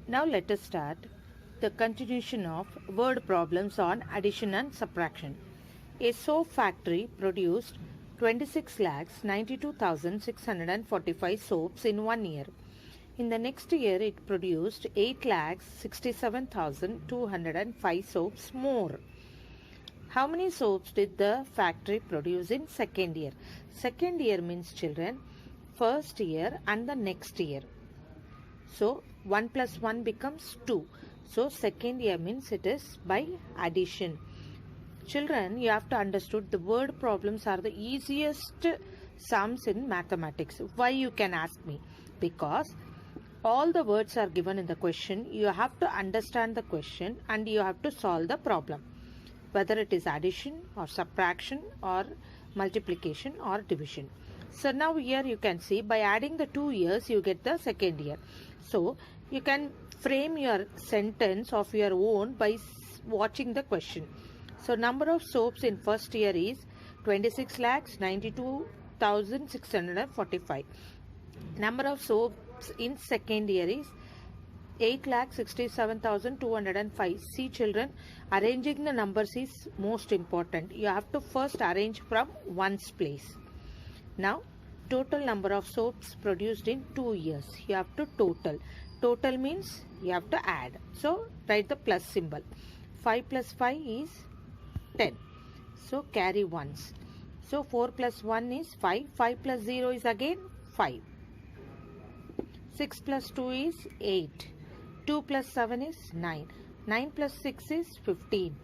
Now let us start the continuation of word problems on addition and subtraction. A soap factory produced 26,92,645 soaps in 1 year. In the next year, it produced 8,67,205 soaps more. How many soaps did the factory produce in second year? Second year means, children, first year and the next year. So 1 plus 1 becomes 2. So second year means it is by addition. Children, you have to understood the word problems are the easiest sums in mathematics. Why, you can ask me? Because all the words are given in the question. You have to understand the question and you have to solve the problem, whether it is addition or subtraction or multiplication or division. So now here you can see, by adding the 2 years you get the second year. So you can frame your sentence of your own by watching the question. So number of soaps in first year is 26,92,645. Number of soaps in second year is 8,67,205. See children, arranging the numbers is most important. You have to first arrange from ones place. Now total number of soaps produced in 2 years. You have to total. Total means you have to add. So write the plus symbol. 5 plus 5 is 10. So carry ones. So 4 plus 1 is 5. 5 plus 0 is again 5. 6 plus 2 is 8. 2 plus 7 is 9. 9 plus 6 is 15.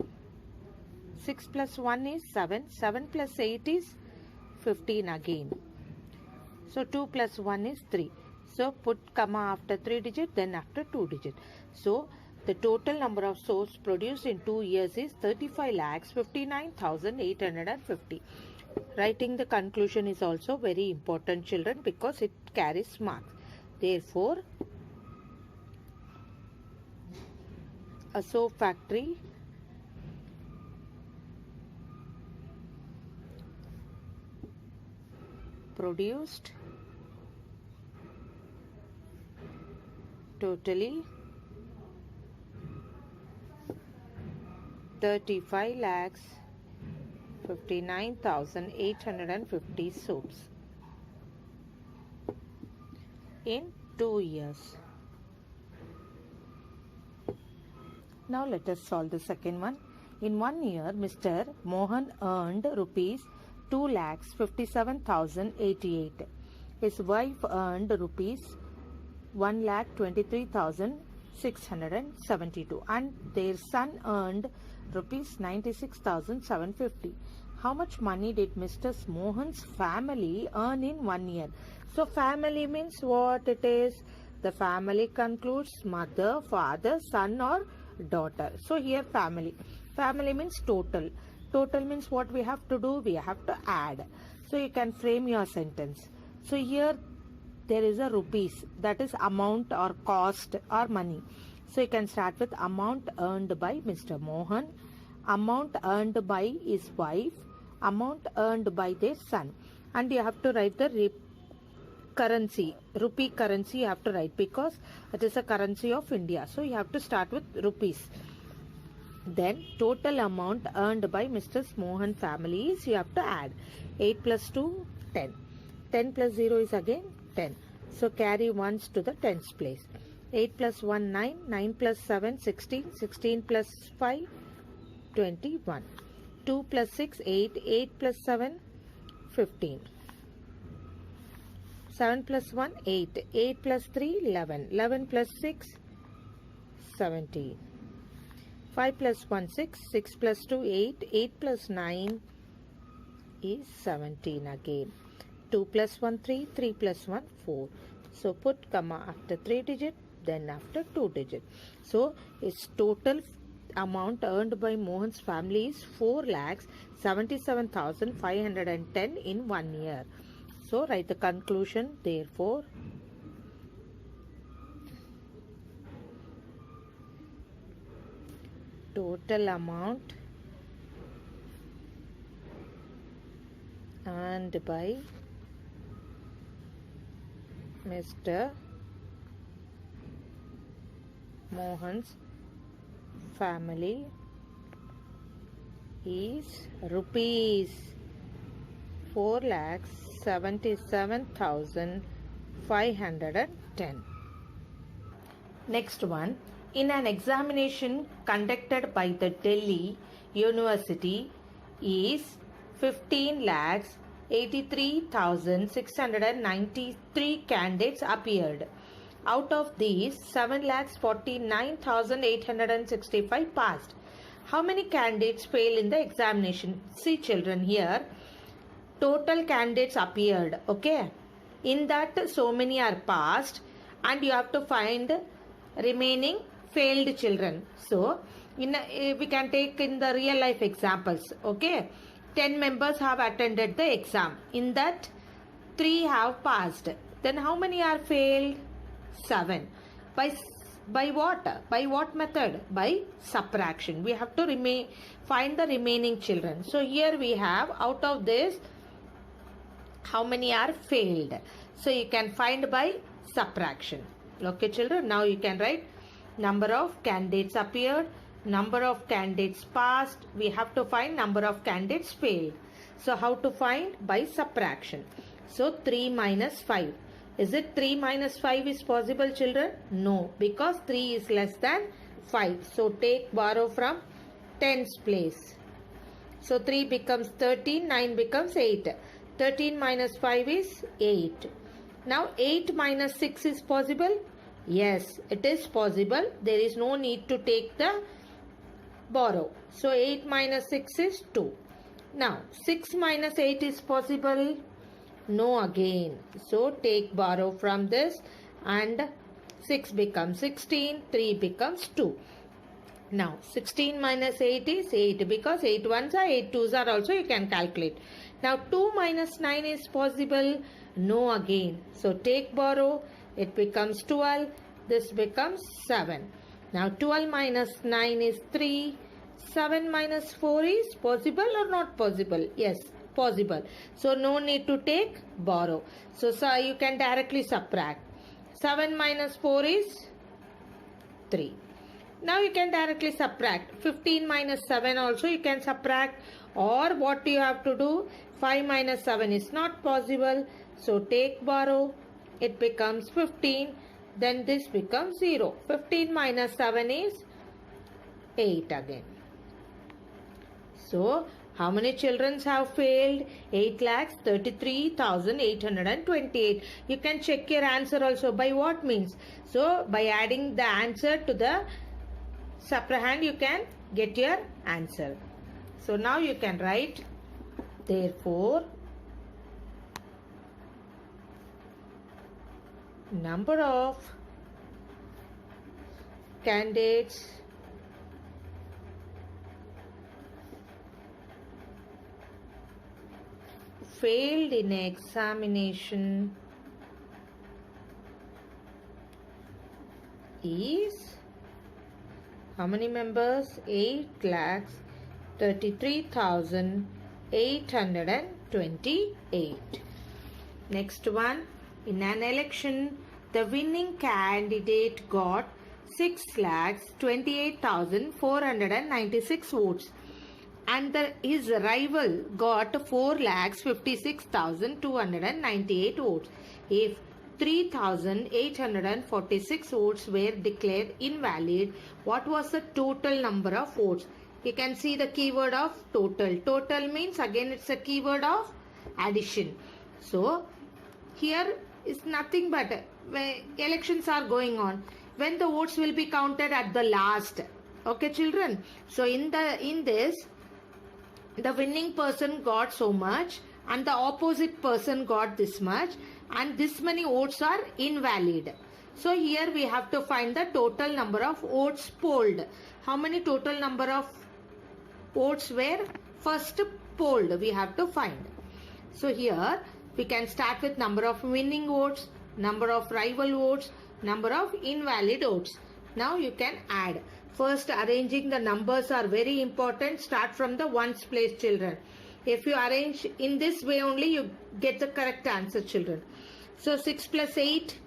6 plus 1 is 7. 7 plus 8 is 15 again. So 2 plus 1 is 3. So put comma after 3 digit, then after 2 digit. So the total number of soaps produced in 2 years is 35,59,850. Writing the conclusion is also very important, children, because it carries marks. Therefore, a soap factory produced totally 35,59,850 soaps in 2 years. Now let us solve the second one. In 1 year, Mr. Mohan earned rupees 2,57,088. His wife earned rupees 1,23,672 and their son earned rupees 96,750. How much money did Mr. Mohan's family earn in 1 year? So family means what it is? The family concludes mother, father, son or daughter. So here family. Family means total. Total means what we have to do? We have to add. So you can frame your sentence. So here there is a rupees, that is amount or cost or money. So you can start with amount earned by Mr. Mohan, amount earned by his wife, amount earned by their son, and you have to write the currency, rupee currency you have to write, because it is a currency of India. So you have to start with rupees. Then total amount earned by Mr. Mohan family is, you have to add 8 plus 2, 10. 10 plus 0 is again 10. So carry ones to the tens place. 8 plus 1, 9. 9 plus 7, 16. 16 plus 5, 21. 2 plus 6, 8. 8 plus 7, 15. 7 plus 1, 8. 8 plus 3, 11. 11 plus 6, 17. 5 plus 1, 6. 6 plus 2, 8. 8 plus 9 is 17 again. 2 plus 1, 3. 3 plus 1, 4. So put comma after 3 digit, then after 2 digit. So its total amount earned by Mohan's family is 4,77,510 in 1 year. So write the conclusion. Therefore, total amount earned by Mr. Mohan's family is rupees 4,77,510. Next one, in an examination conducted by the Delhi University is 15,83,693 candidates appeared. Out of these, 7,49,865 passed. How many candidates failed in the examination? See children, here total candidates appeared, okay? In that, so many are passed and you have to find remaining failed children. So we can take in the real life examples, okay? 10 members have attended the exam. In that, 3 have passed. Then how many are failed? 7. By what? By what method? By subtraction. We have to find the remaining children. So here we have, out of this, how many are failed? So you can find by subtraction. Okay children, now you can write number of candidates appeared, number of candidates passed. We have to find number of candidates failed. So how to find? By subtraction. So 3 minus 5. Is it 3 minus 5 is possible children? No, because 3 is less than 5. So borrow from 10's place. So 3 becomes 13, 9 becomes 8. 13 minus 5 is 8. Now 8 minus 6 is possible? Yes, it is possible. There is no need to take the borrow. So 8 minus 6 is 2. Now 6 minus 8 is possible? No again. So take borrow from this and 6 becomes 16, 3 becomes 2. Now 16 minus 8 is 8 because 8 ones are 8 twos are also you can calculate. Now 2 minus 9 is possible? No again. So take borrow, it becomes 12, this becomes 7. Now 12 minus 9 is 3, 7 minus 4 is possible or not possible? Yes, possible. So no need to take borrow. So you can directly subtract. 7 minus 4 is 3. Now you can directly subtract. 15 minus 7 also you can subtract. Or what you have to do? 5 minus 7 is not possible. So take borrow. It becomes 15. Then this becomes 0. 15 minus 7 is 8 again. So how many children have failed? 8,33,828. You can check your answer also. By what means? So by adding the answer to the subtrahend you can get your answer. So now you can write, therefore number of candidates failed in examination is how many members? 8,33,828. Next one, in an election, the winning candidate got 6,28,496 votes and his rival got 4,56,298 votes. If 3,846 votes were declared invalid, what was the total number of votes? You can see the keyword of total. Total means again it's a keyword of addition. So here is nothing but elections are going on. When the votes will be counted at the last. Okay children. So in this the winning person got so much and the opposite person got this much and this many votes are invalid. So here we have to find the total number of votes polled. How many total number of votes were first polled we have to find. So here we can start with number of winning votes, number of rival votes, number of invalid votes. Now you can add. First arranging the numbers are very important. Start from the ones place children. If you arrange in this way only you get the correct answer children. So 6 plus 8,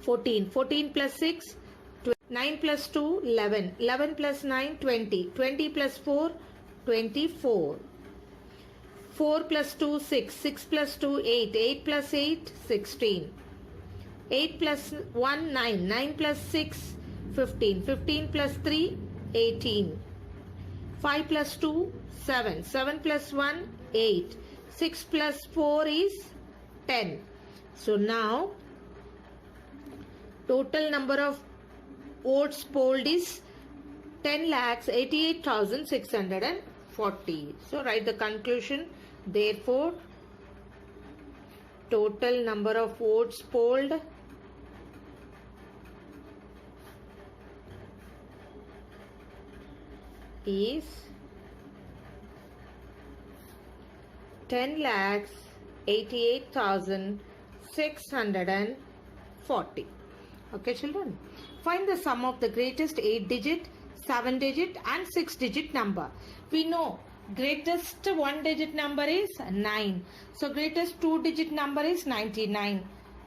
14. 14 plus 6, 12. 9 plus 2, 11. 11 plus 9, 20. 20 plus 4, 24. 4 plus 2, 6. 6 plus 2, 8. 8 plus 8, 16. 8 plus 1, 9. 9 plus 6, 15. 15 plus 3, 18. 5 plus 2, 7. 7 plus 1, 8. 6 plus 4 is 10. So now total number of votes polled is 10,88,640. So write the conclusion. Therefore, total number of votes polled is 10,88,640. Okay, children. Find the sum of the greatest 8-digit, 7-digit and 6-digit number. We know greatest 1-digit number is 9. So greatest 2-digit number is 99.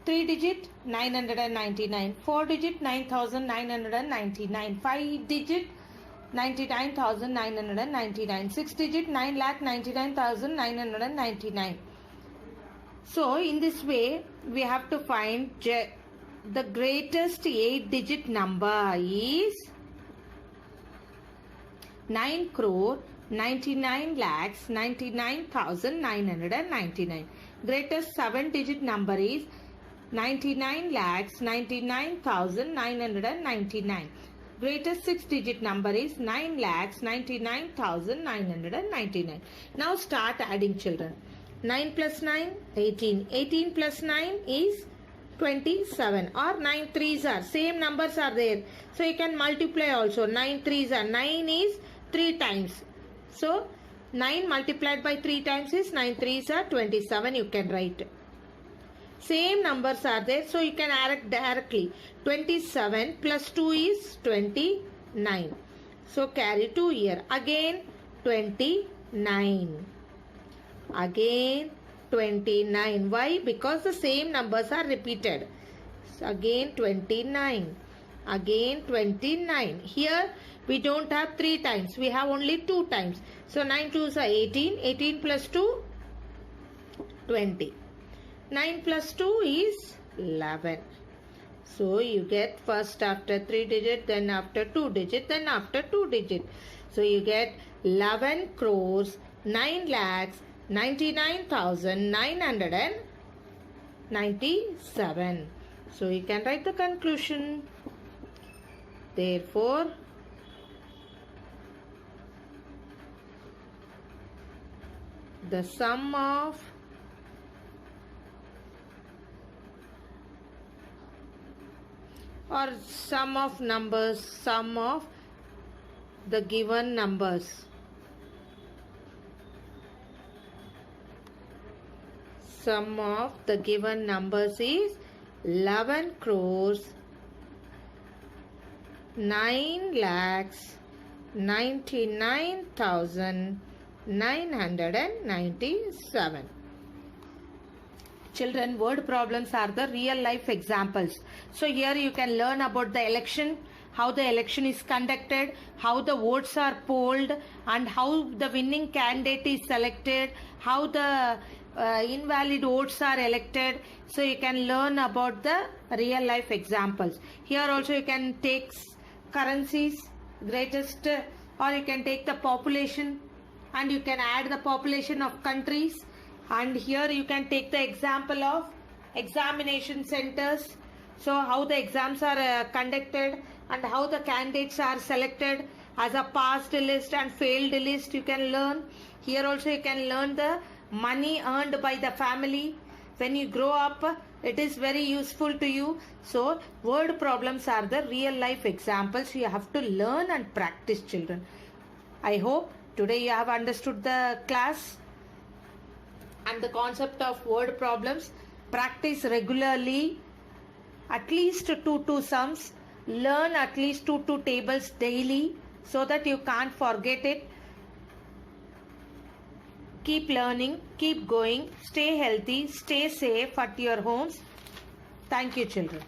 3-digit 999. 4-digit 9,999. 5-digit 99,999. 6-digit 9,99,999. So in this way we have to find the greatest 8-digit number is 9 crore 99 lakhs 99,999. Greatest 7-digit number is 99 lakhs 99,999. Greatest 6-digit number is 9 lakhs 99,999. Now start adding, children. 9 plus 9, 18. 18 plus 9 is 27, or 9 threes are same numbers are there, so you can multiply also. 9 threes are 9 is 3 times, so 9 multiplied by 3 times is 9 threes are 27. You can write same numbers are there, so you can add directly. 27 plus 2 is 29, so carry 2 here. Again 29, again 29. Why? Because the same numbers are repeated. So again 29, again 29. Here we don't have 3 times, we have only 2 times. So 9 2s are 18. 18 plus 2, 20. 9 plus 2 is 11. So you get first after 3 digit, then after 2 digit, then after 2 digit. So you get 11 crores 9 lakhs 99,997. So you can write the conclusion. Therefore, the sum of numbers, sum of the given numbers, sum of the given numbers is 11 crores 9 lakhs 99,997. Children, word problems are the real life examples. So here you can learn about the election, how the election is conducted, how the votes are polled, and how the winning candidate is selected, how the invalid votes are elected. So you can learn about the real life examples. Here also you can take currencies, greatest, or you can take the population and you can add the population of countries. And here you can take the example of examination centers. So how the exams are conducted and how the candidates are selected as a passed list and failed list, you can learn. Here also you can learn the money earned by the family. When you grow up, it is very useful to you. So word problems are the real life examples. You have to learn and practice, children. I hope today you have understood the class and the concept of word problems. Practice regularly, at least 2 sums. Learn at least 2 tables daily so that you can't forget it. Keep learning, keep going, stay healthy, stay safe at your homes. Thank you, children.